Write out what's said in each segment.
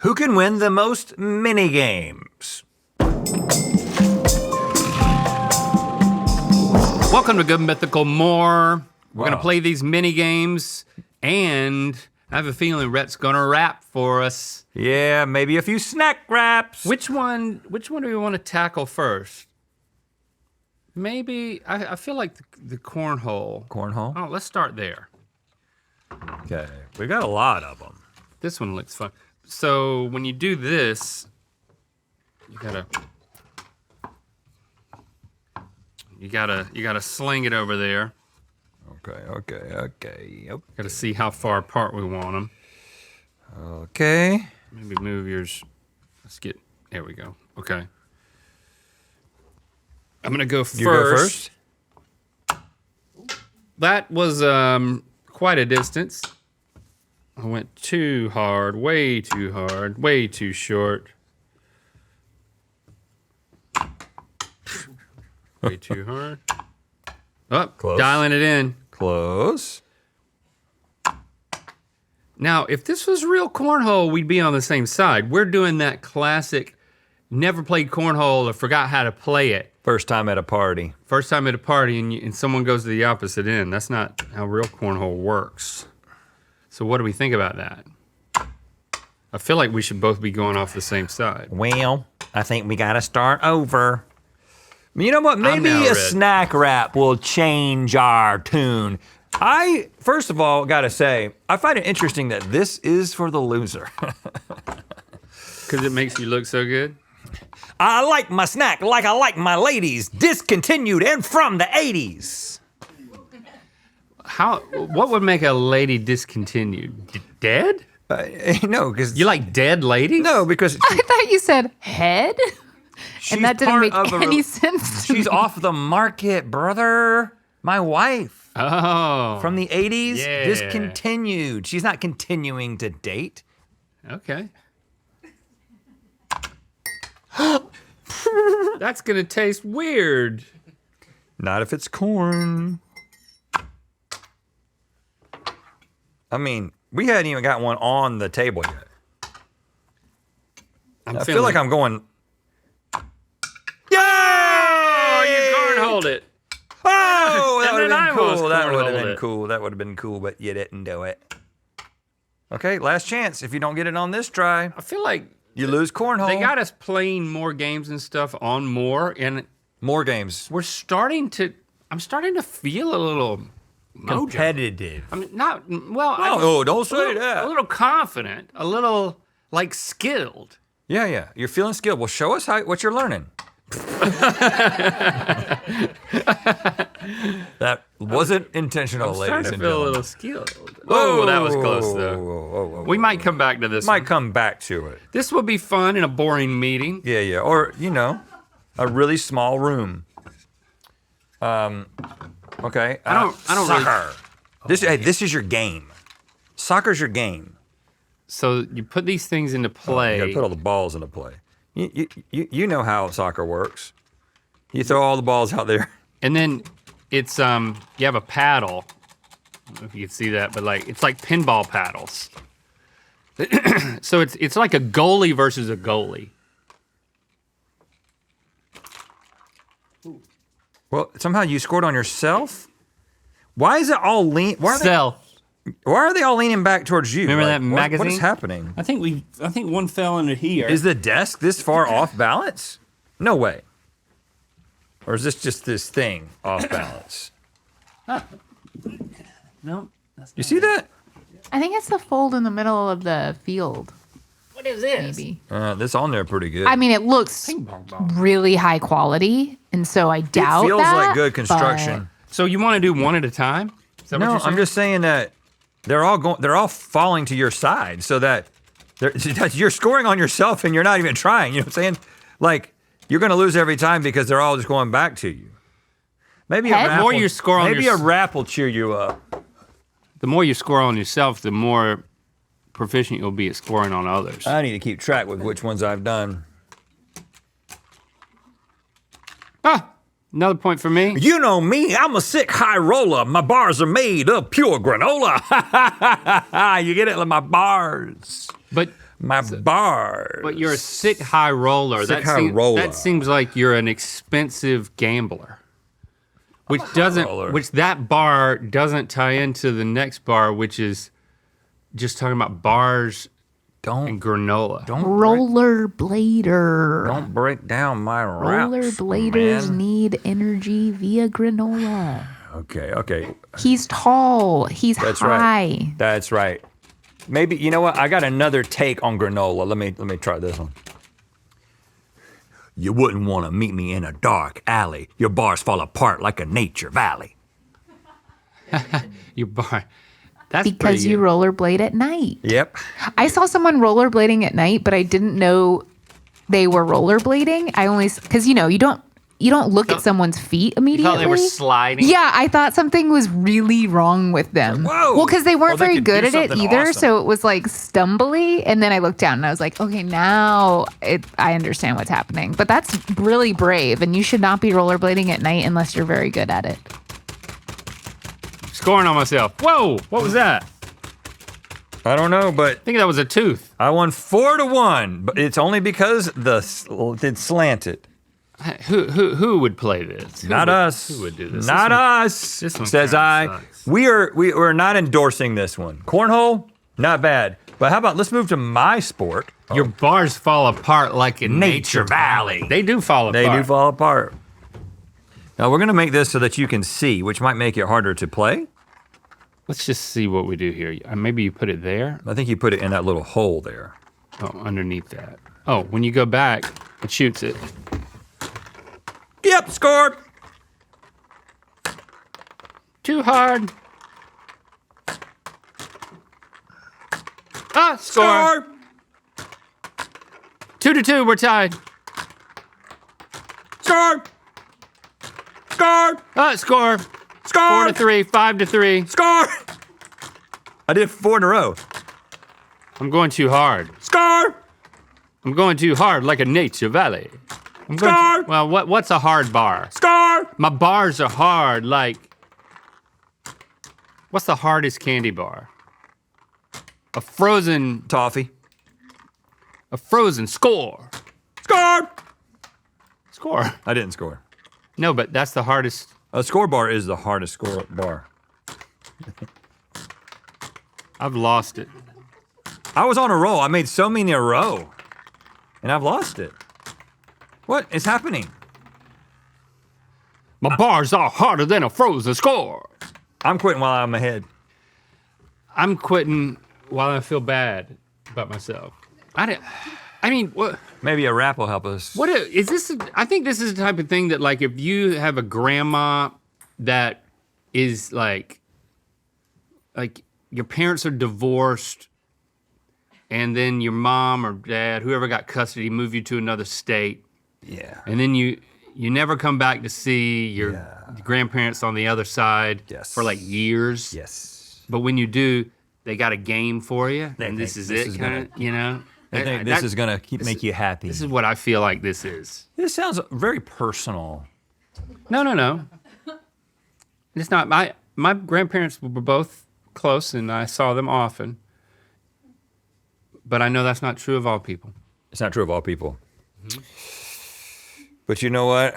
Who can win the most mini games? Welcome to Good Mythical More. We're gonna play these mini games, and I have a feeling Rhett's gonna rap for us. Yeah, maybe a few snack wraps. Which one do we want to tackle first? Maybe, I feel like the cornhole. Cornhole? Oh, let's start there. Okay, we got a lot of them. This one looks fun. So when you do this, you gotta sling it over there. Okay. Gotta see how far apart we want them. Okay. Maybe move yours. There we go. Okay. I'm gonna go first. You go first? That was quite a distance. I went too hard, way too hard, way too short. Way too hard. Oh, Close. Dialing it in. Close. Now, if this was real cornhole, we'd be on the same side. We're doing that classic, never played cornhole or forgot how to play it. First time at a party. First time at a party and someone goes to the opposite end. That's not how real cornhole works. So what do we think about that? I feel like we should both be going off the same side. Well, I think we gotta start over. You know what, maybe now a Red. snack wrap will change our tune. I, first of all, gotta say, I find it interesting that this is for the loser. Because it makes you look so good? I like my snack like I like my ladies, discontinued and from the 80s. What would make a lady discontinued? Dead? No, because You like dead ladies? no, because I thought you said head, and that didn't make any sense to She's me. off the market, brother. My wife Oh. from the 80s, Yeah. discontinued. She's not continuing to date. Okay. That's gonna taste weird. Not if it's corn. I mean, we hadn't even got one on the table yet. I feel like I'm going. Oh, you Yay! cornholed it. Oh, that And would have then I been almost cool. That would have cornholed been it. cool. That would have been cool, but you didn't do it. Okay, last chance. If you don't get it on this try, I feel like you lose cornhole. they got us playing more games and stuff on more, and more games. I'm starting to feel a little mojo. Competitive. I mean, not, well, Oh, don't say a that. little confident, a little, like, skilled. Yeah. You're feeling skilled. Well, show us what you're learning. That wasn't intentional, I'm starting ladies to and feel a gentlemen. little skilled. Whoa, that was close, though. Whoa. We might come back to this Might one. come back to it. This will be fun in a boring meeting. Yeah. Or, a really small room. Okay. I don't really- soccer. This is your game. Soccer's your game. So you put these things into play. You gotta put all the balls into play. You know how soccer works. You throw all the balls out there. And then it's you have a paddle. I don't know if you can see that, but it's like pinball paddles. So it's like a goalie versus a goalie. Well, somehow you scored on yourself? Why is it all lean? Why are they all leaning back towards you? Remember that What magazine? is happening? I think one fell into here. Is the desk this far off balance? No way. Or is this just this thing off balance? No. You see that? I think it's the fold in the middle of the field, What is this? maybe. This on there pretty good. I mean, it looks really high quality, and so I doubt it feels that, like good construction. So you want to do one at a time? Is that what No, you're saying? I'm just saying that they're all falling to your side, so that you're scoring on yourself and you're not even trying. You know what I'm saying? Like you're gonna lose every time because they're all just going back to you. Maybe Head? a rap The more will- you score on maybe your- a rap will cheer you up. The more you score on yourself, the more proficient you'll be at scoring on others. I need to keep track with which ones I've done. Another point for me. You know me, I'm a sick high roller. My bars are made of pure granola. You get it? Like my bars. But My bars. But you're a sick high roller. Sick high roller. That seems like you're an expensive gambler. Which that bar doesn't tie into the next bar, which is just talking about bars and granola. Rollerblader. Don't break down my raps, Rollerbladers man. need energy via granola. Okay. He's tall. He's That's high. right. That's right. Maybe, you know what? I got another take on granola. Let me try this one. You wouldn't want to meet me in a dark alley. Your bars fall apart like a nature valley. Your bar. That's Because you rollerblade at night. Yep. I saw someone rollerblading at night, but I didn't know they were rollerblading. I only because you don't look at someone's feet You immediately. thought they were sliding? Yeah, I thought something was really wrong with them. Whoa. Well, because they weren't Well, they very could good do at it something either, awesome. so it was like stumbly. And then I looked down and I was like, okay, now I understand what's happening. But that's really brave, and you should not be rollerblading at night unless you're very good at it. Scoring on myself. Whoa, what was that? I don't know, but I think that was a tooth. I won 4-1, but it's only because it slanted. Who would play this? Not us. Who would do this? Not us, this one says kinda I. sucks. We're not endorsing this one. Cornhole, not bad. But how about let's move to my sport. Your bars fall apart like a nature valley. They do fall apart. They do fall apart. Now we're gonna make this so that you can see, which might make it harder to play. Let's just see what we do here. Maybe you put it there. I think you put it in that little hole there. Oh, underneath that. Oh, when you go back, it shoots it. Yep, score. Too hard. Ah, score. 2-2, we're tied. Score. Score. Ah, score. Score. 4-3, 5-3. Score. I did 4 in a row. I'm going too hard. Score. I'm going too hard like a nature valley. Score. Well, what's a hard bar? Score. My bars are hard like... What's the hardest candy bar? A frozen Toffee. score. Score. Score. I didn't score. No, but that's the hardest. A score bar is the hardest score bar. I've lost it. I was on a roll. I made so many in a row, and I've lost it. What is happening? My bars are harder than a frozen score. I'm quitting while I'm ahead. I'm quitting while I feel bad about myself. I mean, what? Maybe a rap will help us. What is this? I think this is the type of thing that, like, if you have a grandma that is like your parents are divorced, and then your mom or dad, whoever got custody, move you to another state, Yeah. and then you never come back to see your grandparents on the other side for like years. Yes. But when you do, they got a game for you, and this is this it, is kind of, you know. I think this is gonna make you happy. This is what I feel like this is. This sounds very personal. No. It's not. My grandparents were both close, and I saw them often. But I know that's not true of all people. It's not true of all people. But you know what?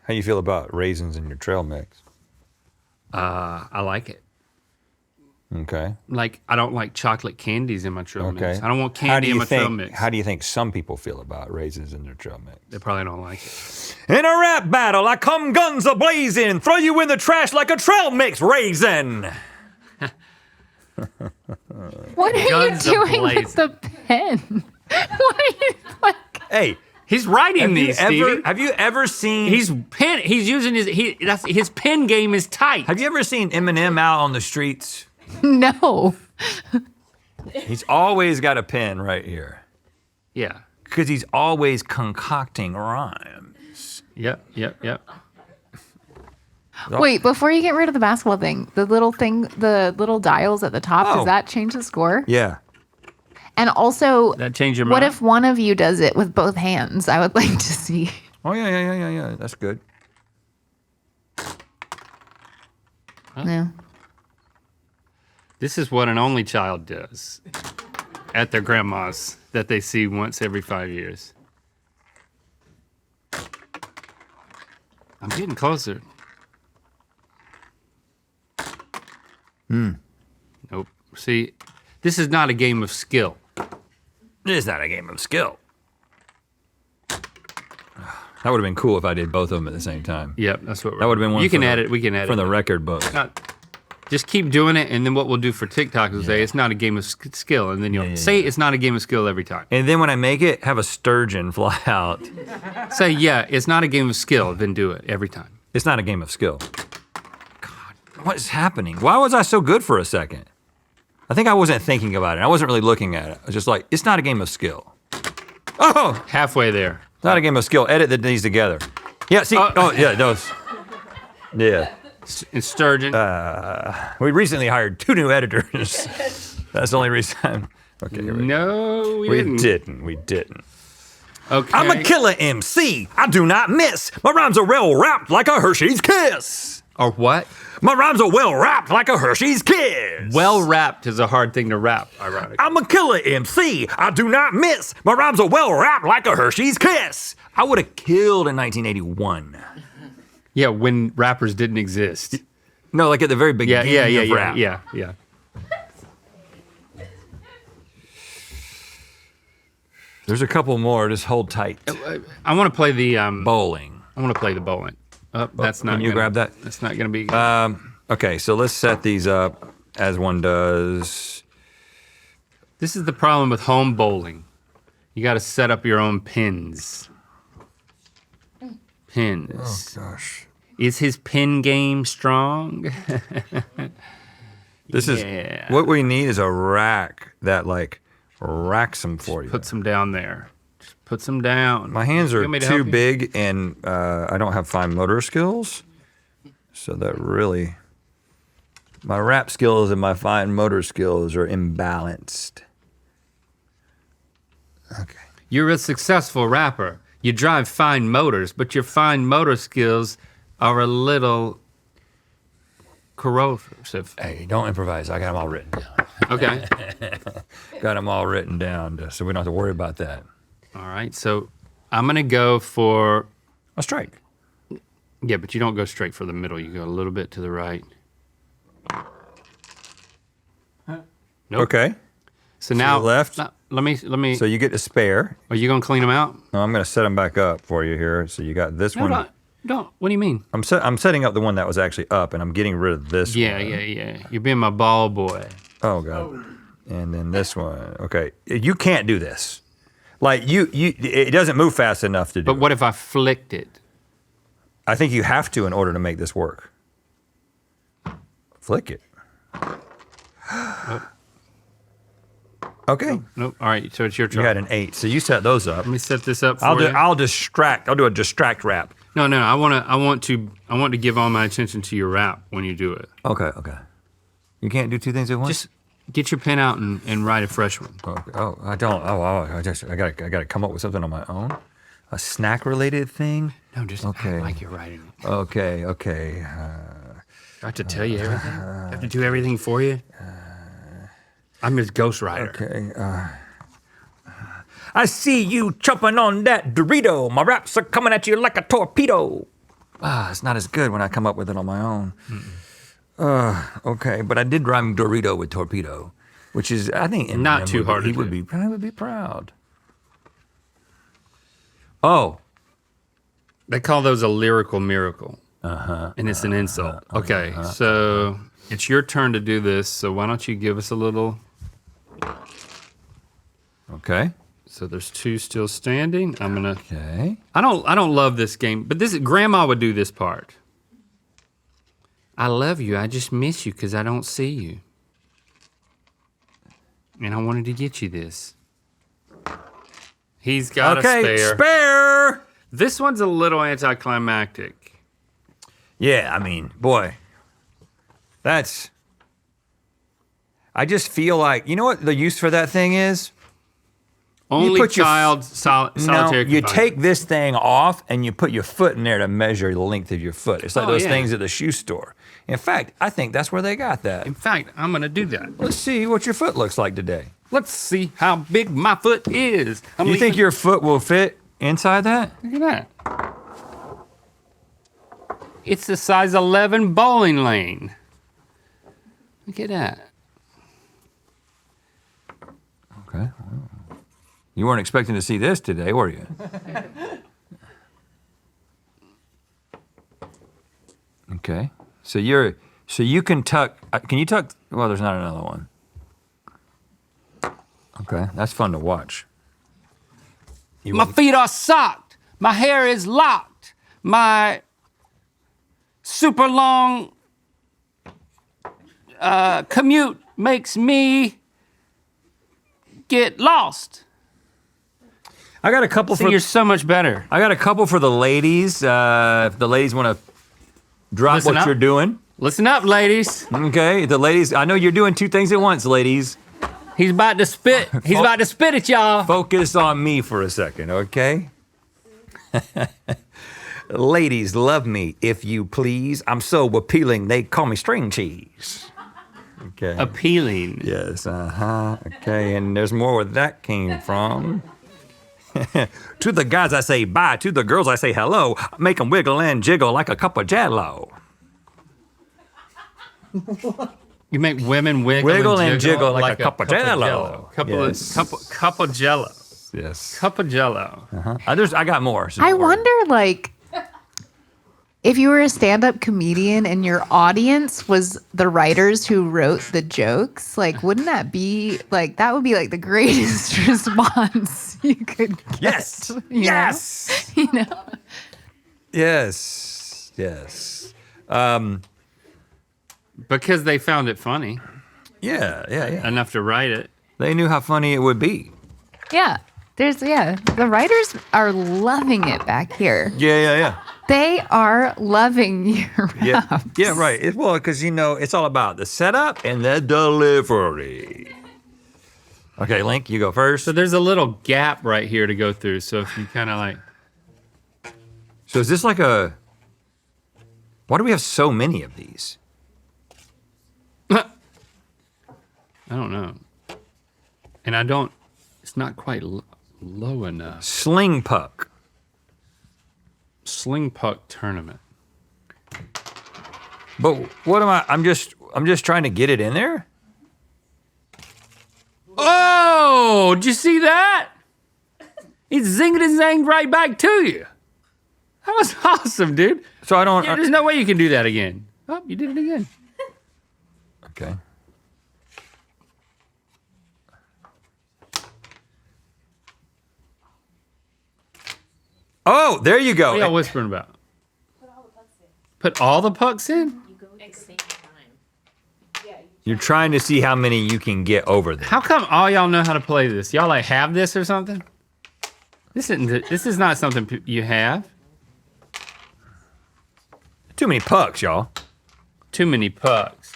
How you feel about raisins in your trail mix? I like it. Okay. Like, I don't like chocolate candies in my trail Okay. mix. I don't want candy in my trail mix. How do you think some people feel about raisins in their trail mix? They probably don't like it. In a rap battle, I come guns a-blazing, throw you in the trash like a trail mix raisin. What are Guns you doing with a-blazing. the pen? What are you like? Hey, He's writing these, Stevie. have you ever seen? He's using his pen game is tight. Have you ever seen Eminem out on the streets? No. He's always got a pen right here Yeah. because he's always concocting rhymes. Yep. Wait, before you get rid of the basketball thing, the little dials at the top, Oh. does that change the score? Yeah. And also, That change your what mind? if one of you does it with both hands? I would like to see. Oh yeah. That's good. No. This is what an only child does. at their grandma's that they see once every 5 years. I'm getting closer. Nope. See, this is not a game of skill. It is not a game of skill. That would have been cool if I did both of them at the same time. Yep, that's what we're That would have been one. You can add it, we can add from it. the record book. Just keep doing it, and then what we'll do for TikTok is say it's not a game of skill, and then you'll say it's not a game of skill every time. And then when I make it, have a sturgeon fly out. Say, yeah, it's not a game of skill, then do it every time. It's not a game of skill. God, what is happening? Why was I so good for a second? I think I wasn't thinking about it. I wasn't really looking at it. I was just like, it's not a game of skill. Oh, Halfway there. not a game of skill. Edit these together. Yeah, see, yeah, those. Yeah. And sturgeon. We recently hired 2 new editors. That's the only reason. Okay, here we go. No, we didn't. We didn't. Okay. I'm a killer MC. I do not miss. My rhymes are well wrapped like a Hershey's Kiss. Or what? My rhymes are well wrapped like a Hershey's Kiss. Well wrapped is a hard thing to wrap, ironically. I'm a killer MC. I do not miss. My rhymes are well wrapped like a Hershey's Kiss. I would have killed in 1981. Yeah, when rappers didn't exist. No, like at the very beginning of rap. Yeah. There's a couple more. Just hold tight. I want to play the Bowling. I want to play the bowling. Oh, that's not. Can you grab that? That's not gonna be. Okay, so let's set these up as one does. This is the problem with home bowling. You got to set up your own pins. Pins. Oh gosh. Is his pin game strong? This is what we need is a rack that like racks them for you. Put some down there. Just put some down. My hands are You want me to too help you? big and I don't have fine motor skills. So that really, my rap skills and my fine motor skills are imbalanced. Okay. You're a successful rapper. You drive fine motors, but your fine motor skills are a little corrosive. Hey, don't improvise. I got them all written down. Okay. Got them all written down so we don't have to worry about that. All right. So I'm going to go for, A strike. yeah, but you don't go straight for the middle. You go a little bit to the right. Nope. Okay. So now, the left? Let me. So you get a spare. Are you going to clean them out? No, I'm going to set them back up for you here. So you got this No, one. don't. What do you mean? I'm setting up the one that was actually up, and I'm getting rid of this Yeah. one. You're being my ball boy. Oh god. And then this one. Okay, you can't do this. Like it doesn't move fast enough to do. But what if I flicked it? I think you have to in order to make this work. Flick it. Okay. Nope. All right. So it's your You turn. had an 8, so you set those up. Let me set this up for I'll you. I'll do a distract rap. No. I want to give all my attention to your rap when you do it. Okay. You can't do 2 things at once. Just get your pen out and write a fresh one. Okay. Oh, I don't. I gotta come up with something on my own. A snack related thing. No, just Okay. act like you're writing it. Okay. I have to tell you everything. I have to do everything for you. I'm his ghostwriter. Okay. I see you chomping on that Dorito. My raps are coming at you like a torpedo. It's not as good when I come up with it on my own. Okay, but I did rhyme Dorito with torpedo, which is, I think, Not too hard to He do. would be proud. Oh, They call those a lyrical miracle. And it's an insult. Okay, so it's your turn to do this. So why don't you give us a little? okay. So there's 2 still standing. I'm gonna. Okay. I don't love this game, but Grandma would do this part. I love you. I just miss you because I don't see you. And I wanted to get you this. He's got a spare. Spare. This one's a little anticlimactic. Yeah, I mean, boy, I just feel like, you know what the use for that thing is? Only put your- child solitary You confinement. take this thing off and you put your foot in there to measure the length of your foot. It's like Oh, those yeah. things at the shoe store. In fact, I think that's where they got that. In fact, I'm gonna do that. Let's see what your foot looks like today. Let's see how big my foot is. You think your foot will fit inside that? Look at that. It's a size 11 bowling lane. Look at that. Okay. You weren't expecting to see this today, were you? Okay. So you can tuck. Can you tuck? Well, there's not another one. Okay, that's fun to watch. My feet are socked. My hair is locked. My super long commute makes me get lost. I got a couple See, for. you're so much better. I got a couple for the ladies. If the ladies want to drop Listen what up. you're doing. Listen up, ladies. Okay, the ladies. I know you're doing two things at once, ladies. He's about to spit. He's about to spit at y'all. Focus on me for a second, okay? Ladies, love me, if you please. I'm so appealing, they call me string cheese. Okay. Appealing. Yes, okay, and there's more where that came from. To the guys I say bye, to the girls I say hello. Make them wiggle and jiggle like a cup of Jell-O. You make women wiggle and jiggle like a cup of Jell-O. Jell-O. Yes. Cup of Jell-O. Yes. Cup of Jell-O. I got more. so I don't worry. wonder, like, if you were a stand-up comedian and your audience was the writers who wrote the jokes, like, wouldn't that be like that would be like the greatest response you could get? Yes. you know? Yes. You know? Yes. Yes. Because they found it funny Yeah. enough to write it. They knew how funny it would be. Yeah. The writers are loving it back here. Yeah. They are loving your Yeah, raps. yeah, right. Well, because it's all about the setup and the delivery. Okay, Link, you go first. So there's a little gap right here to go through. So if you kind of like, So is this like a? Why do we have so many of these? I don't know. And it's not quite low enough. Sling puck. Sling puck tournament. But what am I? I'm just trying to get it in there. Oh, did you see that? It's zinged and zanged right back to you. That was awesome, dude. So I don't. Yeah, there's no way you can do that again. Oh, you did it again. Okay. Oh, there you go. What are y'all whispering about? Put all the pucks in? You're trying to see how many you can get over there. How come all y'all know how to play this? Y'all like have this or something? This is not something you have. Too many pucks, y'all. Too many pucks.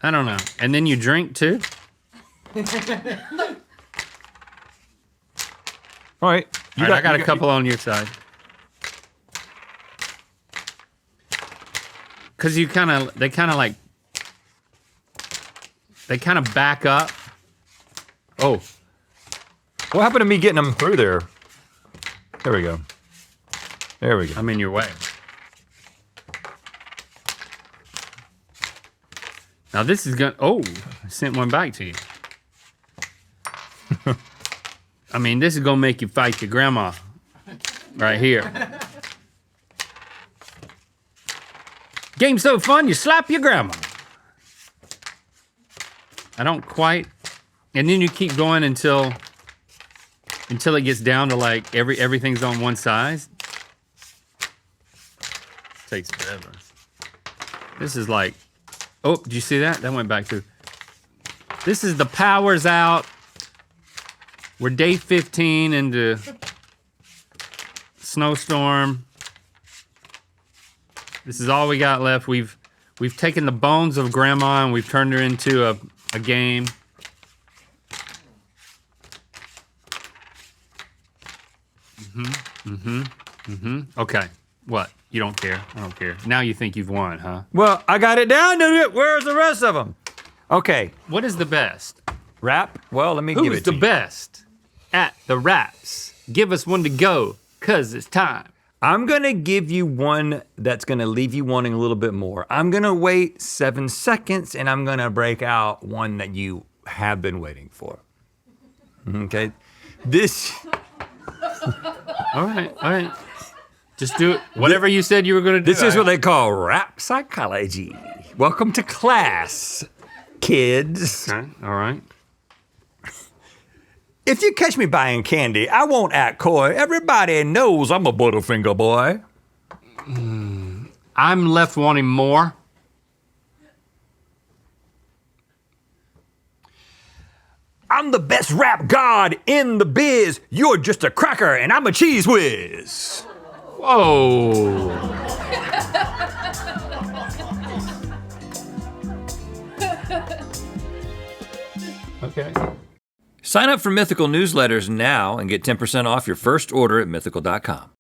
I don't know. And then you drink too? All right. All right, I got a couple on your side. Cause they kind of back up. Oh, What happened to me getting them through there? There we go. There we go. I'm in your way. Now this is gonna, I sent one back to you. I mean, this is gonna make you fight your grandma right here. Game's so fun, you slap your grandma. I don't quite, and then you keep going until it gets down to like everything's on one side. Takes forever. This is like, oh, did you see that? That went back through. This is the power's out. We're day 15 into snowstorm. This is all we got left. We've taken the bones of grandma and we've turned her into a game. Okay, what? You don't care. I don't care. Now you think you've won, huh? Well, I got it down to it. Where's the rest of them? Okay, What is the best? rap. Well, let me give Who's it to the you. best at the raps? Give us one to go, cause it's time. I'm gonna give you one that's gonna leave you wanting a little bit more. I'm gonna wait 7 seconds and I'm gonna break out one that you have been waiting for. Okay, this, All right. Just do it. Whatever you said you were gonna do. this is what they call rap psychology. Welcome to class, kids. Okay, all right. If you catch me buying candy, I won't act coy. Everybody knows I'm a Butterfinger boy. I'm left wanting more. I'm the best rap god in the biz. You're just a cracker and I'm a cheese whiz. Whoa. Okay. Sign up for Mythical newsletters now and get 10% off your first order at mythical.com.